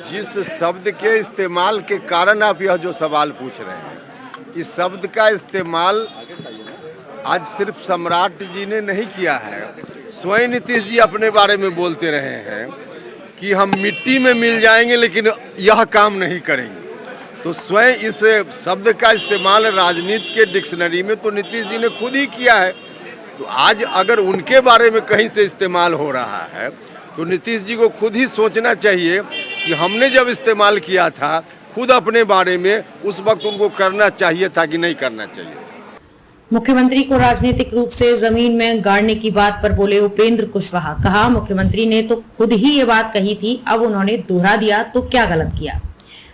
जिस शब्द के इस्तेमाल के कारण आप यह जो सवाल पूछ रहे हैं, इस शब्द का इस्तेमाल आज सिर्फ सम्राट जी ने नहीं किया है। स्वयं नीतीश जी अपने बारे में बोलते रहे हैं कि हम मिट्टी में मिल जाएंगे लेकिन यह काम नहीं करेंगे। तो स्वयं इस शब्द का इस्तेमाल राजनीति के डिक्शनरी में तो नीतीश जी ने खुद ही किया है। तो आज अगर उनके बारे में कहीं से इस्तेमाल हो रहा है तो नीतीश जी को खुद ही सोचना चाहिए कि हमने जब इस्तेमाल किया था खुद अपने बारे में, उस वक्त उनको करना चाहिए था कि नहीं करना चाहिए। मुख्यमंत्री को राजनीतिक रूप से जमीन में गाड़ने की बात पर बोले उपेंद्र कुशवाहा। कहा, मुख्यमंत्री ने तो खुद ही ये बात कही थी, अब उन्होंने दोहरा दिया तो क्या गलत किया।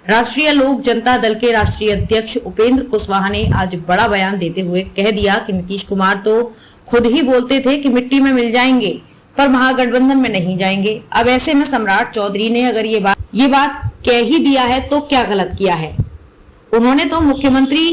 राष्ट्रीय लोक जनता दल के राष्ट्रीय अध्यक्ष उपेंद्र कुशवाहा ने आज बड़ा बयान देते हुए कह दिया कि नीतीश कुमार तो खुद ही बोलते थे कि मिट्टी में मिल जाएंगे पर महागठबंधन में नहीं जाएंगे। अब ऐसे में सम्राट चौधरी ने अगर ये बात कह ही दिया है तो क्या गलत किया है। उन्होंने तो मुख्यमंत्री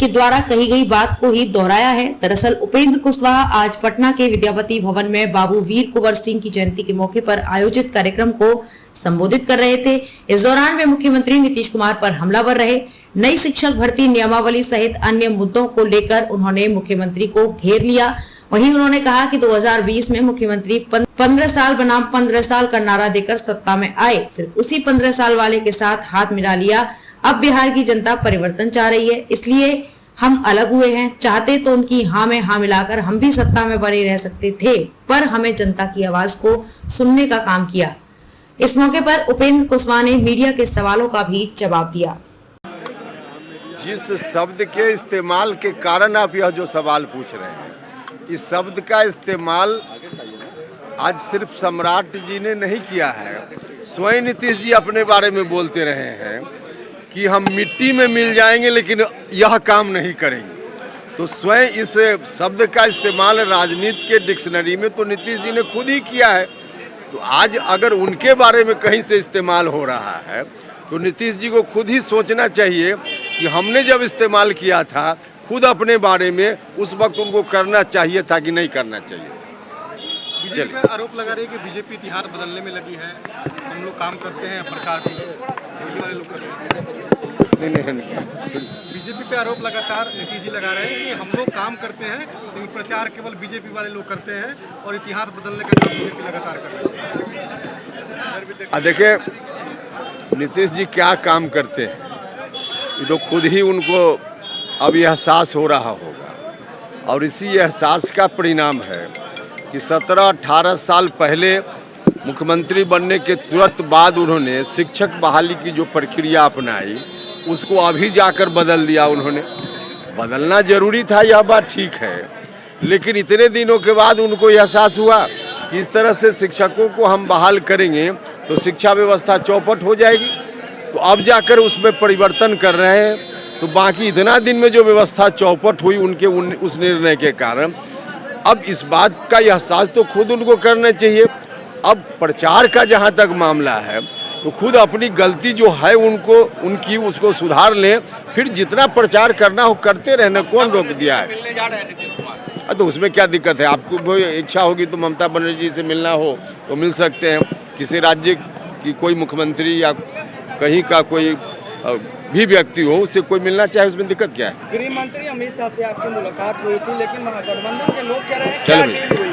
के द्वारा कही गई बात को ही दोहराया है। दरअसल उपेंद्र कुशवाहा आज पटना के विद्यापति भवन में बाबू वीर कुंवर सिंह की जयंती के मौके पर आयोजित कार्यक्रम को संबोधित कर रहे थे। इस दौरान वे मुख्यमंत्री नीतीश कुमार पर हमलावर रहे। नई शिक्षक भर्ती नियमावली सहित अन्य मुद्दों को लेकर उन्होंने मुख्यमंत्री को घेर लिया। वहीं उन्होंने कहा कि 2020 में मुख्यमंत्री 15 साल बनाम 15 साल का नारा देकर सत्ता में आए, फिर उसी 15 साल वाले के साथ हाथ मिला लिया। अब बिहार की जनता परिवर्तन चाह रही है, इसलिए हम अलग हुए हैं। चाहते तो उनकी हाँ में हाँ मिलाकर हम भी सत्ता में बने रह सकते थे, पर हमें जनता की आवाज को सुनने का काम किया। इस मौके पर उपेंद्र कुशवाहा ने मीडिया के सवालों का भी जवाब दिया। जिस शब्द के इस्तेमाल के कारण आप यह जो सवाल पूछ रहे हैं, इस शब्द का इस्तेमाल आज सिर्फ सम्राट जी ने नहीं किया है। स्वयं नीतीश जी अपने बारे में बोलते रहे हैं कि हम मिट्टी में मिल जाएंगे लेकिन यह काम नहीं करेंगे। तो स्वयं इस शब्द का इस्तेमाल राजनीति के डिक्शनरी में तो नीतीश जी ने खुद ही किया है। तो आज अगर उनके बारे में कहीं से इस्तेमाल हो रहा है तो नीतीश जी को खुद ही सोचना चाहिए कि हमने जब इस्तेमाल किया था खुद अपने बारे में, उस वक्त उनको करना चाहिए था कि नहीं करना चाहिए था। बीजेपी पे आरोप लगा रही है कि बीजेपी इतिहास बदलने में लगी है, हम लोग काम करते हैं, सरकार भी वाले लोग कर रहे हैं। नहीं। बीजेपी पे आरोप लगातार नीतीश जी लगा रहे हैं कि हम लोग काम करते हैं लेकिन प्रचार केवल बीजेपी वाले लोग करते हैं और इतिहास बदलने का काम बीजेपी लगातार कर रही है। देखिए नीतीश जी क्या काम करते हैं ये तो खुद ही उनको अब एहसास हो रहा होगा, और इसी एहसास का परिणाम है कि 17-18 साल पहले मुख्यमंत्री बनने के तुरंत बाद उन्होंने शिक्षक बहाली की जो प्रक्रिया अपनाई उसको अभी जाकर बदल दिया। उन्होंने बदलना जरूरी था, यह बात ठीक है, लेकिन इतने दिनों के बाद उनको एहसास हुआ कि इस तरह से शिक्षकों को हम बहाल करेंगे तो शिक्षा व्यवस्था चौपट हो जाएगी। तो अब जाकर उसमें परिवर्तन कर रहे हैं। तो बाकी इतना दिन में जो व्यवस्था चौपट हुई उनके उस निर्णय के कारण, अब इस बात का एहसास तो खुद उनको करना चाहिए। अब प्रचार का जहाँ तक मामला है तो खुद अपनी गलती जो है उनकी उसको सुधार लें, फिर जितना प्रचार करना हो करते रहना, कौन रोक दिया है। तो उसमें क्या दिक्कत है। आपको इच्छा होगी तो ममता बनर्जी से मिलना हो तो मिल सकते हैं, किसी राज्य की कोई मुख्यमंत्री या कहीं का कोई भी व्यक्ति हो उससे कोई मिलना चाहे, उसमें दिक्कत क्या है। गृह मंत्री अमित शाह से आपकी मुलाकात हुई थी, लेकिन महागठबंधन के लोग कह रहे हैं क्या डील हुई?